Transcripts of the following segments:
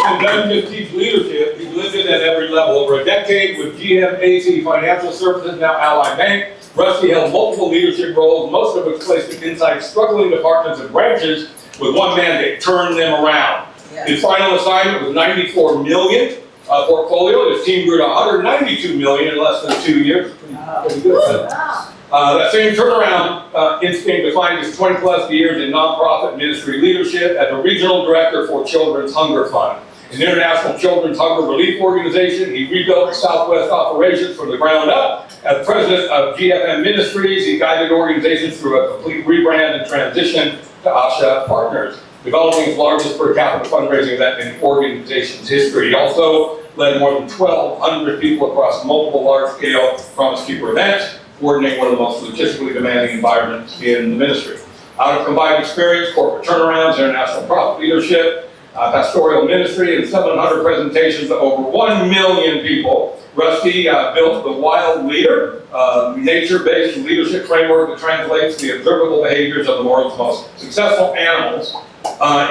and doesn't just teach leadership, he's lived it at every level. Over a decade with GM Financial Services, now Ally Bank, Rusty held multiple leadership roles, most of which placed him inside struggling departments and branches with one mandate: turn them around. His final assignment was $94 million portfolio. His team grew to $192 million in less than 2 years. Pretty good. That same turnaround instinct defined his 20-plus years in nonprofit ministry leadership as a regional director for Children's Hunger Fund, an international children's hunger relief organization. He rebuilt the Southwest operations from the ground up. As president of GFM Ministries, he guided organizations through a complete rebrand and transition to Asha Partners, developing its largest per capita fundraising event in the organization's history. He also led more than 1,200 people across multiple large-scale Promise Keeper events, coordinating one of the most logistically demanding environments in the ministry. Out of combined experience, corporate turnarounds, international profit leadership, pastoral ministry, and 700 presentations to over 1 million people, Rusty built the Wild Leader, nature-based leadership framework that translates the observable behaviors of the world's most successful animals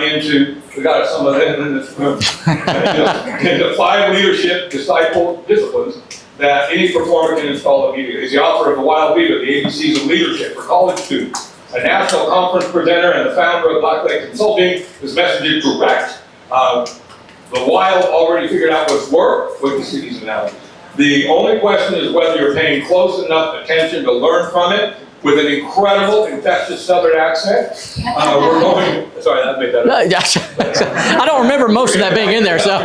into, we got some of them in this room, into 5 leadership disciplines that any performer can install immediately. He's the author of The Wild Leader, the ABCs of Leadership for college students, a national conference presenter, and the founder of Black Lake Consulting. His message is direct. The wild already figured out what's work. What do you see these analogies? The only question is whether you're paying close enough attention to learn from it. With an incredible, infectious Southern accent, we're going. Sorry, that made that up. I don't remember most of that being in there, so.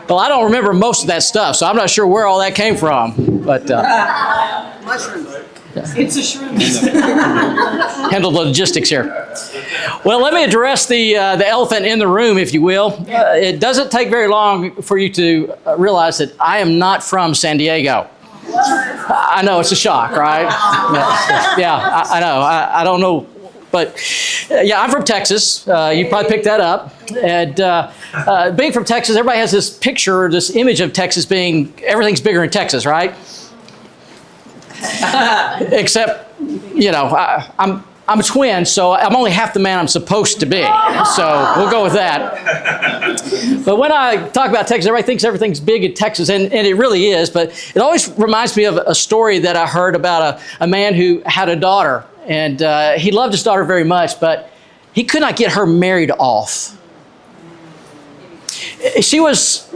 Well, I don't remember most of that stuff, so I'm not sure where all that came from. But mushrooms. It's a shroom. Handle the logistics here. Well, let me address the elephant in the room, if you will. It doesn't take very long for you to realize that I am not from San Diego. I know, it's a shock, right? Yeah, I know. I don't know. But yeah, I'm from Texas. You probably picked that up. And being from Texas, everybody has this picture, this image of Texas being, everything's bigger in Texas, right? Except, you know, I'm a twin, so I'm only half the man I'm supposed to be. So we'll go with that. But when I talk about Texas, everybody thinks everything's big in Texas, and it really is. But it always reminds me of a story that I heard about a man who had a daughter. And he loved his daughter very much, but he could not get her married off. She was,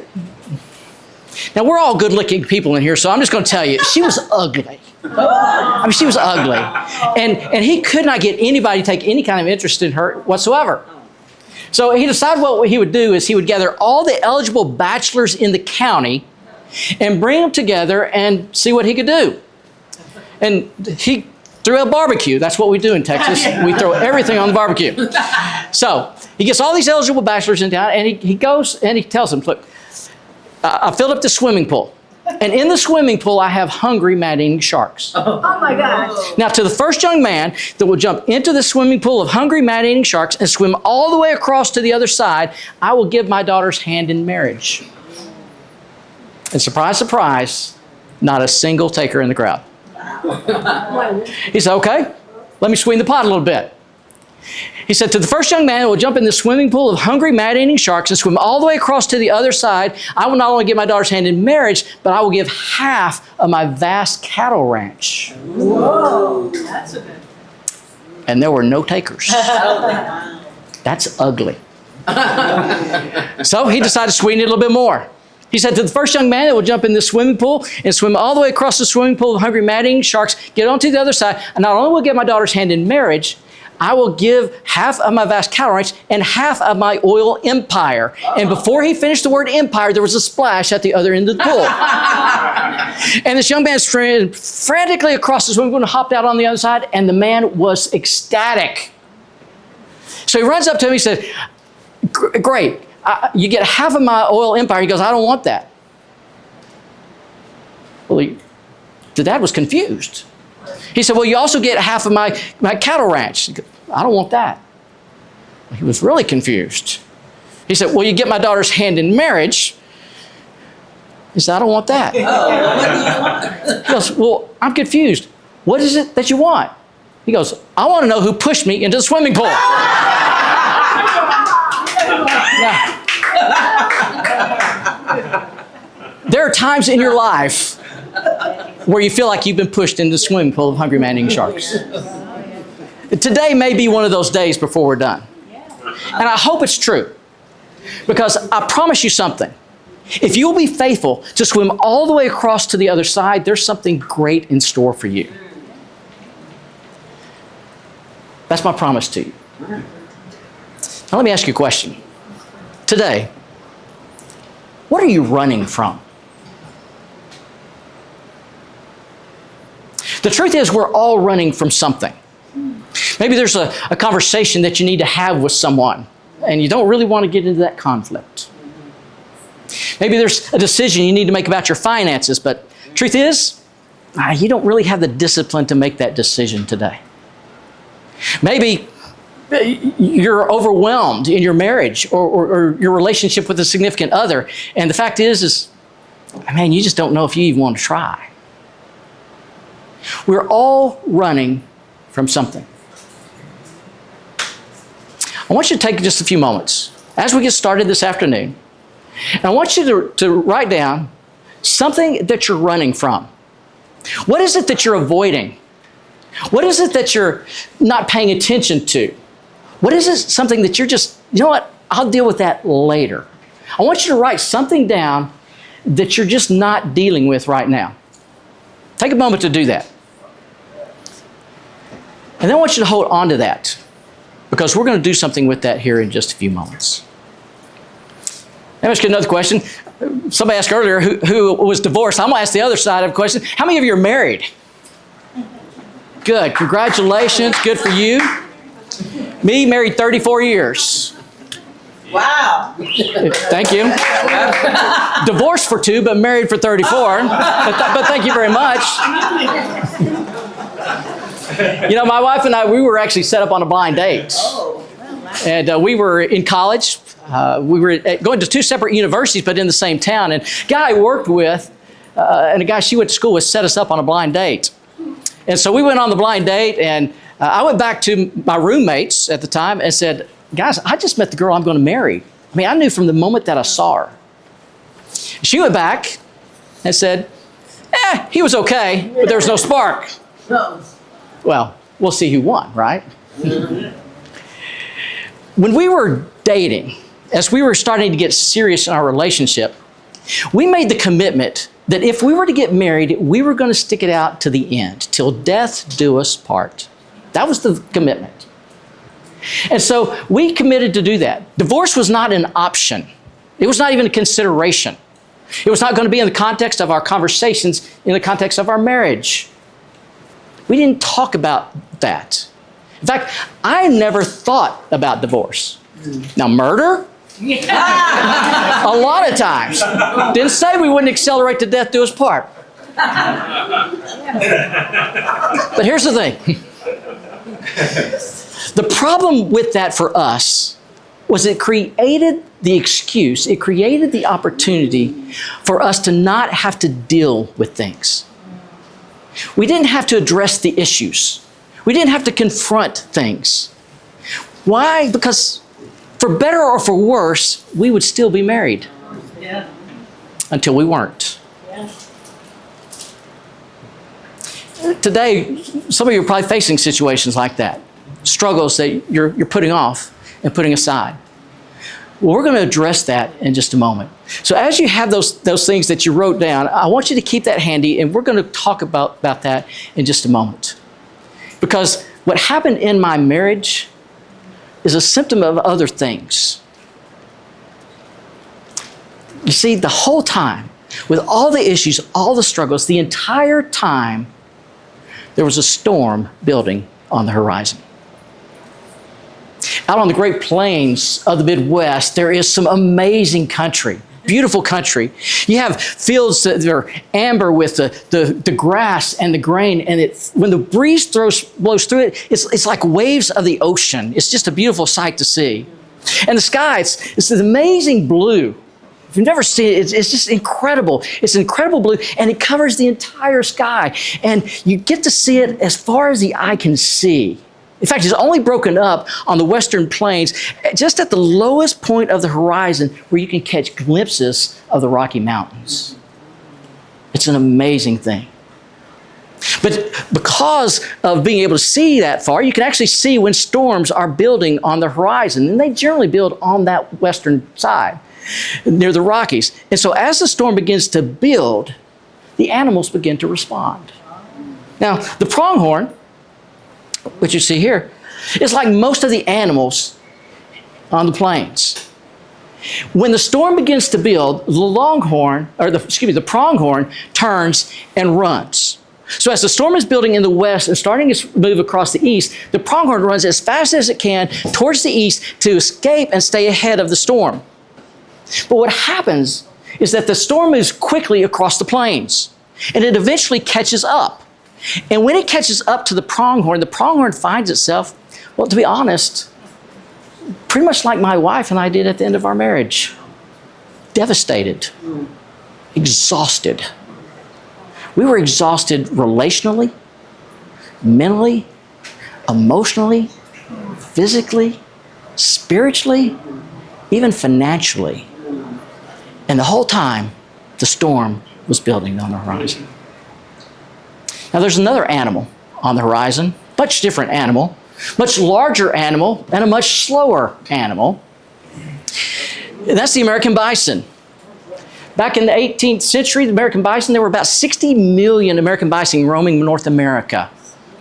now we're all good-looking people in here, so I'm just going to tell you, she was ugly. I mean, she was ugly. And he could not get anybody to take any kind of interest in her whatsoever. So he decided what he would do is he would gather all the eligible bachelors in the county and bring them together and see what he could do. And he threw a barbecue. That's what we do in Texas. We throw everything on the barbecue. So he gets all these eligible bachelors in town, and he goes and he tells them, look, I filled up the swimming pool. And in the swimming pool, I have hungry, man-eating sharks. Oh my gosh. Now, to the first young man that will jump into the swimming pool of hungry, man-eating sharks and swim all the way across to the other side, I will give my daughter's hand in marriage. And surprise, surprise, not a single taker in the crowd. He said, okay, let me sweeten the pot a little bit. He said, to the first young man who will jump in the swimming pool of hungry, man-eating sharks and swim all the way across to the other side, I will not only give my daughter's hand in marriage, but I will give half of my vast cattle ranch. Whoa, that's a good. And there were no takers. That's ugly. So he decided to sweeten it a little bit more. He said, to the first young man that will jump in the swimming pool and swim all the way across the swimming pool of hungry, man-eating sharks, get onto the other side, and not only will I give my daughter's hand in marriage, I will give half of my vast cattle ranch and half of my oil empire. And before he finished the word empire, there was a splash at the other end of the pool. And this young man ran frantically across the swimming pool and hopped out on the other side, and the man was ecstatic. So he runs up to him, he said, great, you get half of my oil empire. He goes, I don't want that. Well, the dad was confused. He said, well, you also get half of my cattle ranch. I don't want that. He was really confused. He said, well, you get my daughter's hand in marriage. He said, I don't want that. Oh, what do you want? He goes, well, I'm confused. What is it that you want? He goes, I want to know who pushed me into the swimming pool. Now, there are times in your life where you feel like you've been pushed into the swimming pool of hungry man-eating sharks. Today may be one of those days before we're done. And I hope it's true. Because I promise you something. If you'll be faithful to swim all the way across to the other side, there's something great in store for you. That's my promise to you. Now let me ask you a question. Today, what are you running from? The truth is, we're all running from something. Maybe there's a conversation that you need to have with someone, and you don't really want to get into that conflict. Maybe there's a decision you need to make about your finances, but truth is, you don't really have the discipline to make that decision today. Maybe you're overwhelmed in your marriage or your relationship with a significant other, and the fact is, man, you just don't know if you even want to try. We're all running from something. I want you to take just a few moments as we get started this afternoon, and I want you to write down something that you're running from. What is it that you're avoiding? What is it that you're not paying attention to? What is it, something that you're just, you know what, I'll deal with that later. I want you to write something down that you're just not dealing with right now. Take a moment to do that. And then I want you to hold on to that, because we're going to do something with that here in just a few moments. Let me ask you another question. Somebody asked earlier who was divorced. I'm going to ask the other side of the question. How many of you are married? Good. Congratulations. Good for you. Me, married 34 years. Wow. Thank you. Divorced for 2, but married for 34. But thank you very much. You know, my wife and I, we were actually set up on a blind date. And we were in college. We were going to 2 separate universities, but in the same town. And a guy I worked with, and a guy she went to school with, set us up on a blind date. And so we went on the blind date, and I went back to my roommates at the time and said, guys, I just met the girl I'm going to marry. I mean, I knew from the moment that I saw her. She went back and said, he was okay, but there was no spark. Well, we'll see who won, right? When we were dating, as we were starting to get serious in our relationship, we made the commitment that if we were to get married, we were going to stick it out to the end, till death do us part. That was the commitment. And so we committed to do that. Divorce was not an option. It was not even a consideration. It was not going to be in the context of our conversations, in the context of our marriage. We didn't talk about that. In fact, I never thought about divorce. Now, murder? A lot of times. Didn't say we wouldn't accelerate to death do us part. But here's the thing. The problem with that for us was it created the excuse, it created the opportunity for us to not have to deal with things. We didn't have to address the issues. We didn't have to confront things. Why? Because for better or for worse, we would still be married. Yeah. Until we weren't. Yeah. Today, some of you are probably facing situations like that. Struggles that you're putting off and putting aside. Well, we're going to address that in just a moment. So as you have those things that you wrote down, I want you to keep that handy, and we're going to talk about that in just a moment. Because what happened in my marriage is a symptom of other things. You see, the whole time, with all the issues, all the struggles, the entire time, there was a storm building on the horizon. Out on the Great Plains of the Midwest, there is some amazing country, beautiful country. You have fields that are amber with the grass and the grain, and when the breeze blows through it, it's like waves of the ocean. It's just a beautiful sight to see. And the sky, it's this amazing blue. If you've never seen it, it's just incredible. It's incredible blue, and it covers the entire sky. And you get to see it as far as the eye can see. In fact, it's only broken up on the western plains, just at the lowest point of the horizon where you can catch glimpses of the Rocky Mountains. It's an amazing thing. But because of being able to see that far, you can actually see when storms are building on the horizon. And they generally build on that western side, near the Rockies. And so as the storm begins to build, the animals begin to respond. Now, the pronghorn, which you see here, is like most of the animals on the plains. When the storm begins to build, the pronghorn turns and runs. So as the storm is building in the west and starting its move across the east, the pronghorn runs as fast as it can towards the east to escape and stay ahead of the storm. But what happens is that the storm moves quickly across the plains, and it eventually catches up. And when it catches up to the pronghorn finds itself, well, to be honest, pretty much like my wife and I did at the end of our marriage. Devastated, exhausted. We were exhausted relationally, mentally, emotionally, physically, spiritually, even financially. And the whole time, the storm was building on the horizon. Now there's another animal on the horizon, much different animal, much larger animal, and a much slower animal. And that's the American bison. Back in the 18th century, the American bison, there were about 60 million American bison roaming North America.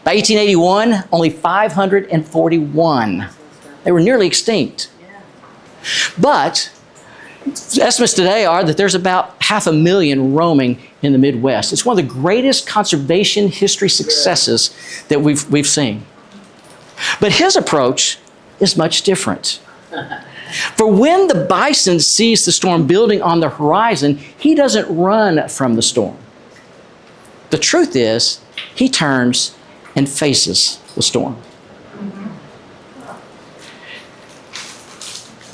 By 1881, only 541. They were nearly extinct. But estimates today are that there's about 500,000 roaming in the Midwest. It's one of the greatest conservation history successes that we've seen. But his approach is much different. For when the bison sees the storm building on the horizon, he doesn't run from the storm. The truth is, he turns and faces the storm.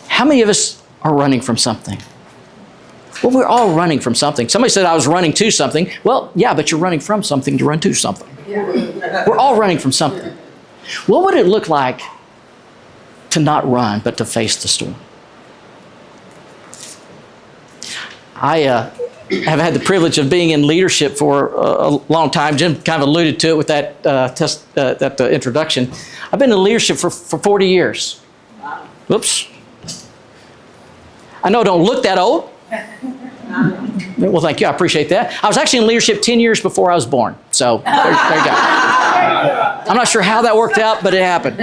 How many of us are running from something? Well, we're all running from something. Somebody said I was running to something. Well, yeah, but you're running from something to run to something. We're all running from something. What would it look like to not run, but to face the storm? I have had the privilege of being in leadership for a long time. Jim kind of alluded to it with that introduction. I've been in leadership for 40 years. Whoops. I know I don't look that old. Well, thank you. I appreciate that. I was actually in leadership 10 years before I was born. So there you go. I'm not sure how that worked out, but it happened.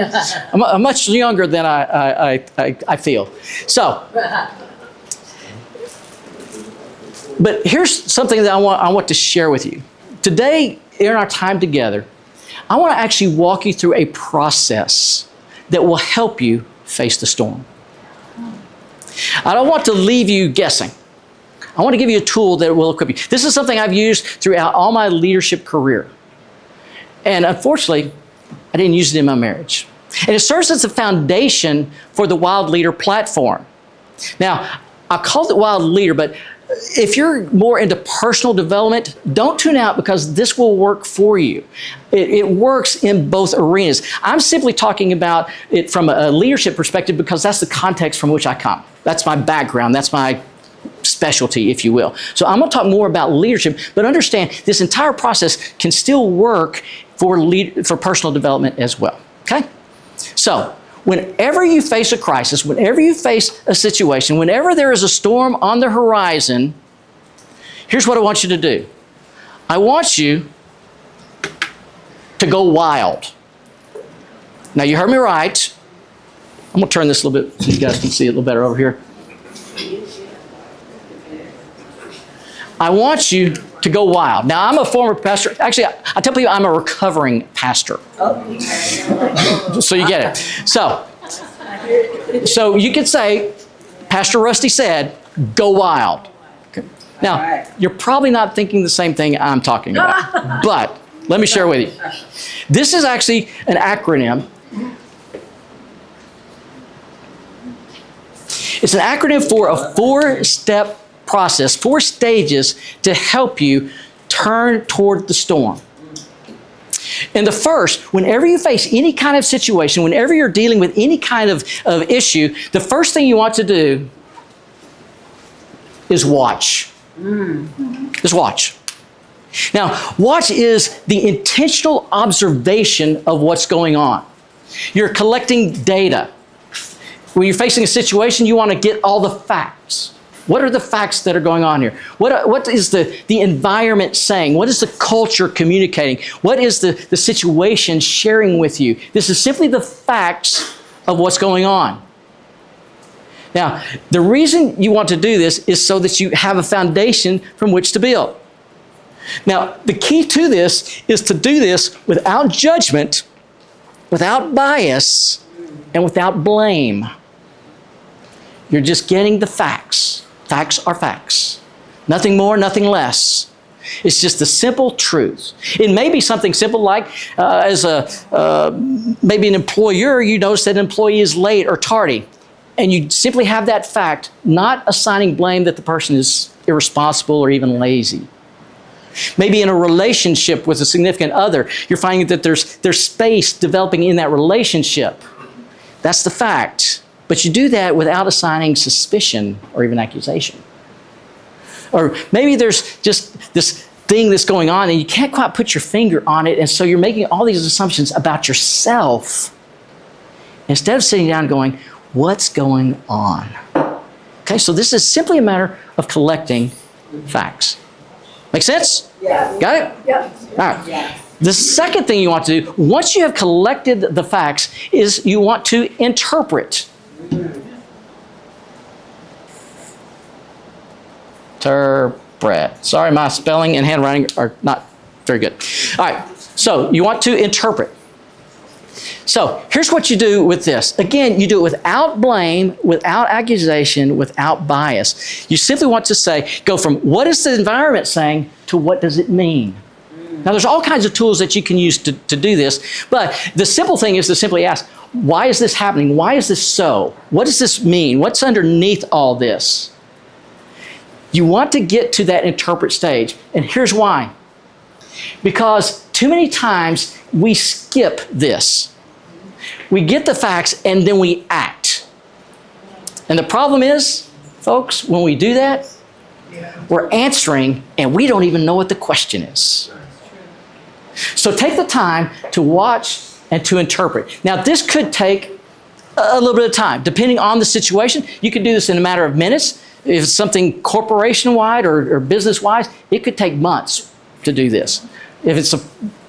I'm much younger than I feel. So, but here's something that I want to share with you. Today, in our time together, I want to actually walk you through a process that will help you face the storm. I don't want to leave you guessing. I want to give you a tool that will equip you. This is something I've used throughout all my leadership career. And unfortunately, I didn't use it in my marriage. And it serves as a foundation for the Wild Leader platform. Now, I called it Wild Leader, but if you're more into personal development, don't tune out because this will work for you. It works in both arenas. I'm simply talking about it from a leadership perspective because that's the context from which I come. That's my background. That's my specialty, if you will. So I'm going to talk more about leadership, but understand this entire process can still work for personal development as well. Okay? So whenever you face a crisis, whenever you face a situation, whenever there is a storm on the horizon, here's what I want you to do. I want you to go wild. Now, you heard me right. I'm going to turn this a little bit so you guys can see it a little better over here. I want you to go wild. Now, I'm a former pastor. Actually, I tell people I'm a recovering pastor. So you get it. So you could say, Pastor Rusty said, go wild. Okay. Now, you're probably not thinking the same thing I'm talking about, but let me share with you. This is actually an acronym. It's an acronym for a 4-step process, 4 stages to help you turn toward the storm. And the first, whenever you face any kind of situation, whenever you're dealing with any kind of issue, the first thing you want to do is watch. Just watch. Now, watch is the intentional observation of what's going on. You're collecting data. When you're facing a situation, you want to get all the facts. What are the facts that are going on here? What is the environment saying? What is the culture communicating? What is the situation sharing with you? This is simply the facts of what's going on. Now, the reason you want to do this is so that you have a foundation from which to build. Now, the key to this is to do this without judgment, without bias, and without blame. You're just getting the facts. Facts are facts. Nothing more, nothing less. It's just the simple truth. It may be something simple like maybe an employer, you notice that an employee is late or tardy. And you simply have that fact, not assigning blame that the person is irresponsible or even lazy. Maybe in a relationship with a significant other, you're finding that there's space developing in that relationship. That's the fact. But you do that without assigning suspicion or even accusation. Or maybe there's just this thing that's going on and you can't quite put your finger on it, and so you're making all these assumptions about yourself instead of sitting down and going, what's going on? Okay, so this is simply a matter of collecting facts. Make sense? Yeah. Got it? Yep. All right. The second thing you want to do, once you have collected the facts, is you want to interpret. Interpret. Sorry, my spelling and handwriting are not very good. All right, so you want to interpret. So here's what you do with this. Again, you do it without blame, without accusation, without bias. You simply want to say, go from what is the environment saying to what does it mean? Now, there's all kinds of tools that you can use to do this, but the simple thing is to simply ask, why is this happening? Why is this so? What does this mean? What's underneath all this? You want to get to that interpret stage, and here's why. Because too many times we skip this. We get the facts and then we act. And the problem is, folks, when we do that, we're answering and we don't even know what the question is. So take the time to watch and to interpret. Now, this could take a little bit of time. Depending on the situation, you could do this in a matter of minutes. If it's something corporation-wide or business-wise, it could take months to do this. If it's a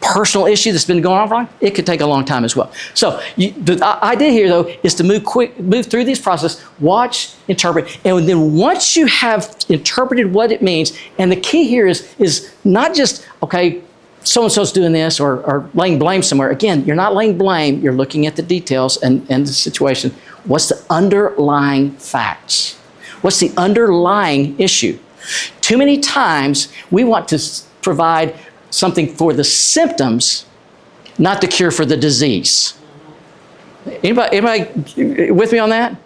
personal issue that's been going on for long, it could take a long time as well. So the idea here, though, is to move through this process, watch, interpret, and then once you have interpreted what it means, and the key here is not just, okay, so-and-so's doing this or laying blame somewhere. Again, you're not laying blame. You're looking at the details and the situation. What's the underlying facts? What's the underlying issue? Too many times, we want to provide something for the symptoms, not the cure for the disease. Anybody with me on that?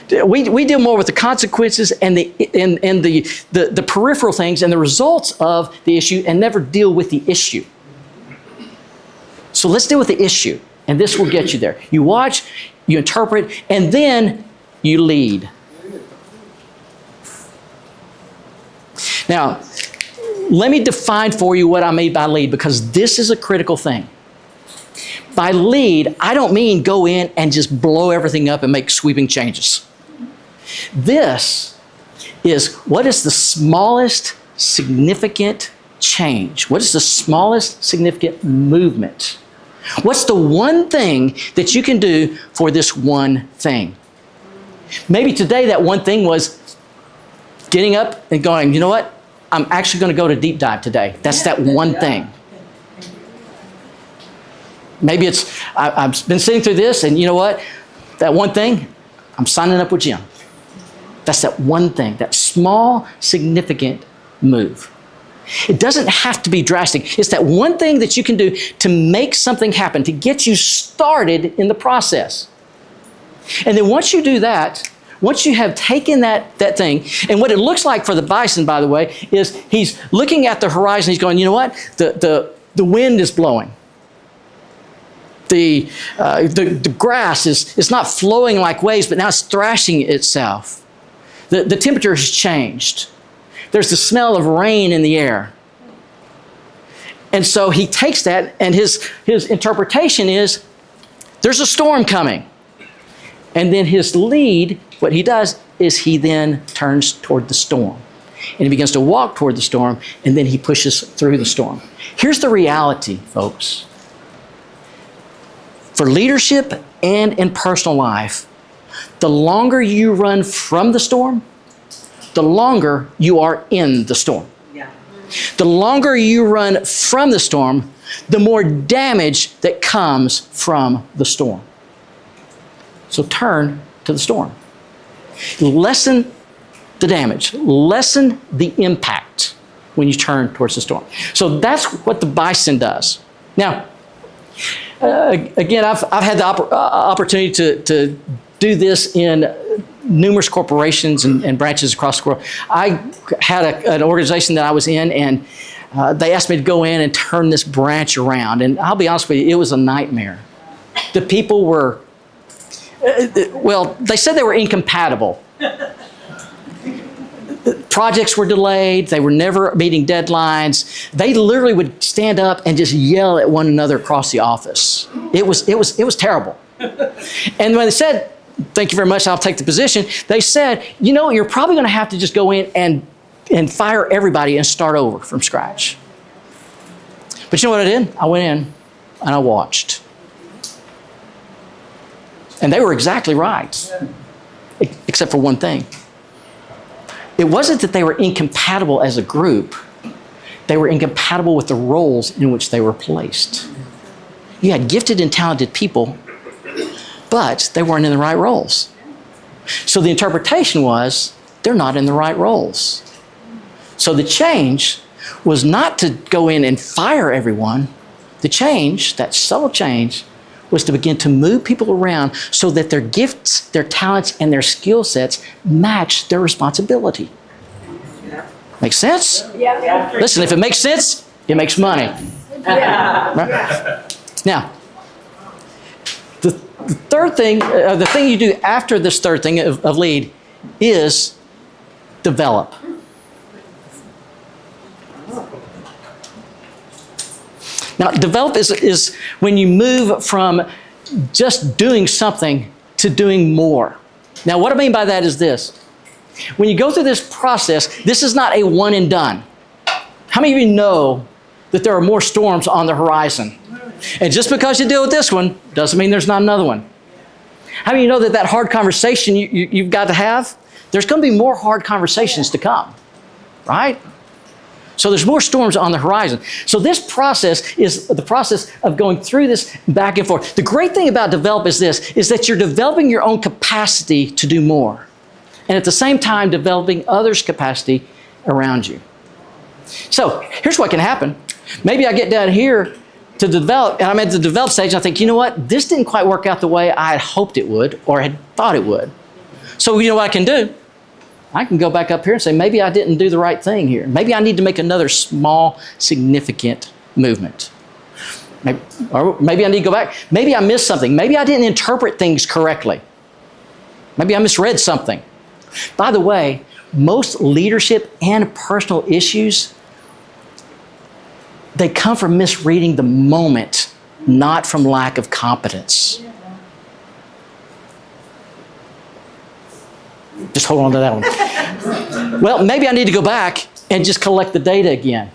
Yep. We deal more with the consequences and the peripheral things and the results of the issue, and never deal with the issue. So let's deal with the issue, and this will get you there. You watch, you interpret, and then you lead. Now, let me define for you what I mean by lead, because this is a critical thing. By lead, I don't mean go in and just blow everything up and make sweeping changes. This is what is the smallest significant change? What is the smallest significant movement? What's the one thing that you can do for this one thing? Maybe today that one thing was getting up and going, you know what? I'm actually going to go to deep dive today. That's that one thing. Maybe it's, I've been sitting through this, and you know what? That one thing, I'm signing up with Jim. That's that one thing, that small, significant move. It doesn't have to be drastic. It's that one thing that you can do to make something happen, to get you started in the process. And then once you do that, once you have taken that thing, and what it looks like for the bison, by the way, is he's looking at the horizon. He's going, you know what? The wind is blowing. The grass is not flowing like waves, but now it's thrashing itself. The temperature has changed. There's the smell of rain in the air. And so he takes that, and his interpretation is, there's a storm coming. And then his lead, what he does is he then turns toward the storm. And he begins to walk toward the storm, and then he pushes through the storm. Here's the reality, folks. For leadership and in personal life, the longer you run from the storm, the longer you are in the storm. Yeah. The longer you run from the storm, the more damage that comes from the storm. So turn to the storm. Lessen the damage. Lessen the impact when you turn towards the storm. So that's what the bison does. Now, again, I've had the opportunity to do this in numerous corporations and branches across the world. I had an organization that I was in, and they asked me to go in and turn this branch around. And I'll be honest with you, it was a nightmare. The people were, well, they said they were incompatible. Projects were delayed. They were never meeting deadlines. They literally would stand up and just yell at one another across the office. It was terrible. And when they said, "Thank you very much, I'll take the position," they said, "You know, you're probably going to have to just go in and fire everybody and start over from scratch." But you know what I did? I went in and I watched. And they were exactly right, except for one thing. It wasn't that they were incompatible as a group. They were incompatible with the roles in which they were placed. You had gifted and talented people, but they weren't in the right roles. So the interpretation was, they're not in the right roles. So the change was not to go in and fire everyone. The change, that subtle change, was to begin to move people around so that their gifts, their talents, and their skill sets match their responsibility. Make sense? Yeah. Listen, if it makes sense, it makes money. Yeah. Right? Now, the third thing, the thing you do after this third thing of lead is develop. Now, develop is when you move from just doing something to doing more. Now, what I mean by that is this. When you go through this process, this is not a one and done. How many of you know that there are more storms on the horizon? And just because you deal with this one doesn't mean there's not another one. How many of you know that hard conversation you've got to have? There's going to be more hard conversations to come, right? So there's more storms on the horizon. So this process is the process of going through this back and forth. The great thing about develop is this, is that you're developing your own capacity to do more. And at the same time, developing others' capacity around you. So here's what can happen. Maybe I get down here to develop, and I'm at the develop stage, and I think, you know what? This didn't quite work out the way I had hoped it would, or had thought it would. So you know what I can do? I can go back up here and say, maybe I didn't do the right thing here. Maybe I need to make another small, significant movement. Or maybe I need to go back. Maybe I missed something. Maybe I didn't interpret things correctly. Maybe I misread something. By the way, most leadership and personal issues, they come from misreading the moment, not from lack of competence. Just hold on to that one. Well, maybe I need to go back and just collect the data again.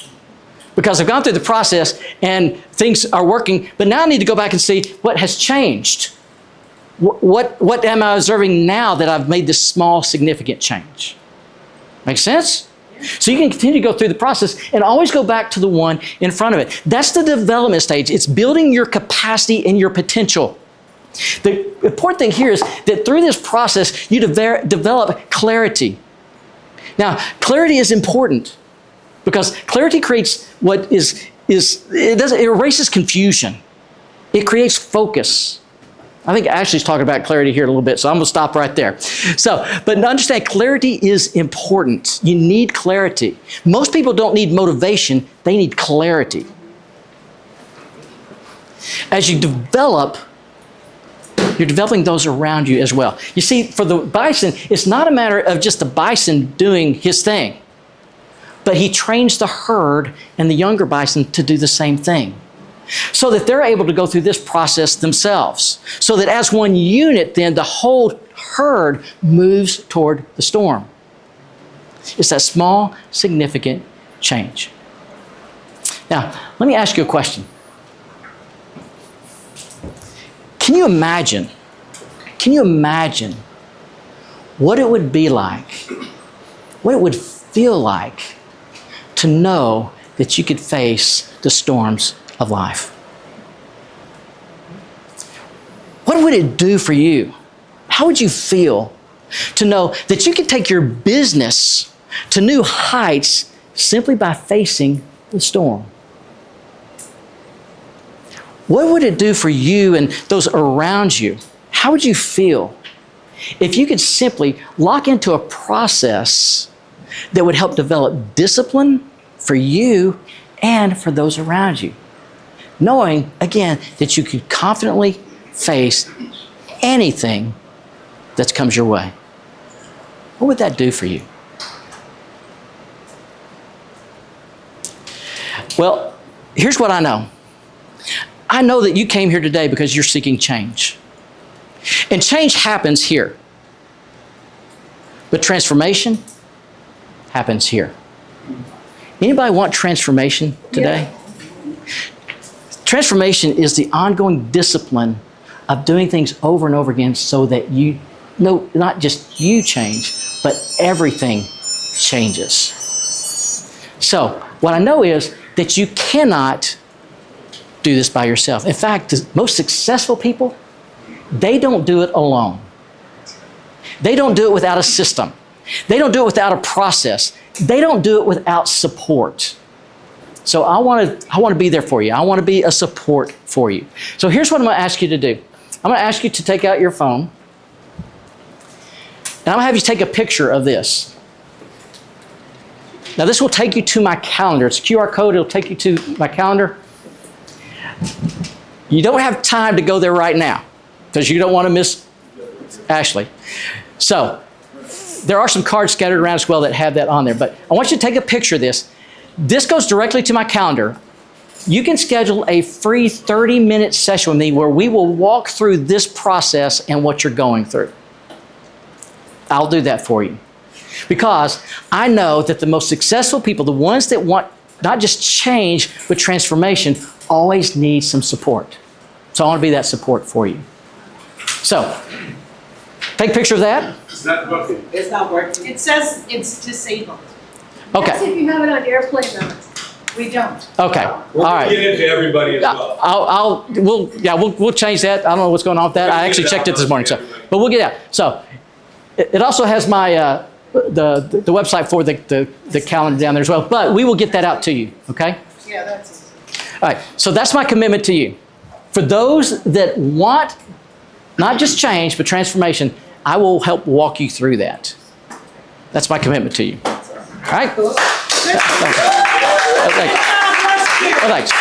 Because I've gone through the process and things are working, but now I need to go back and see what has changed. What am I observing now that I've made this small, significant change? Make sense? So you can continue to go through the process and always go back to the one in front of it. That's the development stage. It's building your capacity and your potential. The important thing here is that through this process, you develop clarity. Now, clarity is important because clarity creates what it erases confusion. It creates focus. I think Ashley's talking about clarity here a little bit, so I'm going to stop right there. So, but understand, clarity is important. You need clarity. Most people don't need motivation, they need clarity. As you develop, you're developing those around you as well. You see, for the bison, it's not a matter of just the bison doing his thing, but he trains the herd and the younger bison to do the same thing, so that they're able to go through this process themselves. So that as one unit, then the whole herd moves toward the storm. It's that small, significant change. Now, let me ask you a question. Can you imagine what it would be like, what it would feel like to know that you could face the storms of life? What would it do for you? How would you feel to know that you could take your business to new heights simply by facing the storm? What would it do for you and those around you? How would you feel if you could simply lock into a process that would help develop discipline for you and for those around you? Knowing, again, that you could confidently face anything that comes your way. What would that do for you? Well, here's what I know. I know that you came here today because you're seeking change. And change happens here. But transformation happens here. Anybody want transformation today? Yeah. Transformation is the ongoing discipline of doing things over and over again so that not just you change, but everything changes. So, what I know is that you cannot do this by yourself. In fact, the most successful people, they don't do it alone. They don't do it without a system. They don't do it without a process. They don't do it without support. So I want to be there for you. I want to be a support for you. So here's what I'm going to ask you to do. I'm going to ask you to take out your phone, and I'm going to have you take a picture of this. Now this will take you to my calendar. It's a QR code. It'll take you to my calendar. You don't have time to go there right now because you don't want to miss Ashley. So there are some cards scattered around as well that have that on there. But I want you to take a picture of this. This goes directly to my calendar. You can schedule a free 30-minute session with me where we will walk through this process and what you're going through. I'll do that for you. Because I know that the most successful people, the ones that want not just change, but transformation, always need some support. So I want to be that support for you. So, take a picture of that. It's not working. It's not working. It says it's disabled. Okay. That's if you have it on airplane mode. We don't. Okay. We're All going right. to get into everybody as well. We'll change that. I don't know what's going on with that. I actually checked it this morning. So, but we'll get out. So, it also has my the website for the calendar down there as well. But we will get that out to you. Okay. Yeah, that's All right. So that's my commitment to you. For those that want not just change but transformation, I will help walk you through that. That's my commitment to you. All right. Thanks.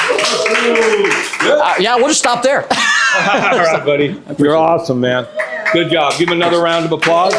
Yeah, we'll just stop there. All right, buddy. You're awesome, man. Good job. Give him another round of applause.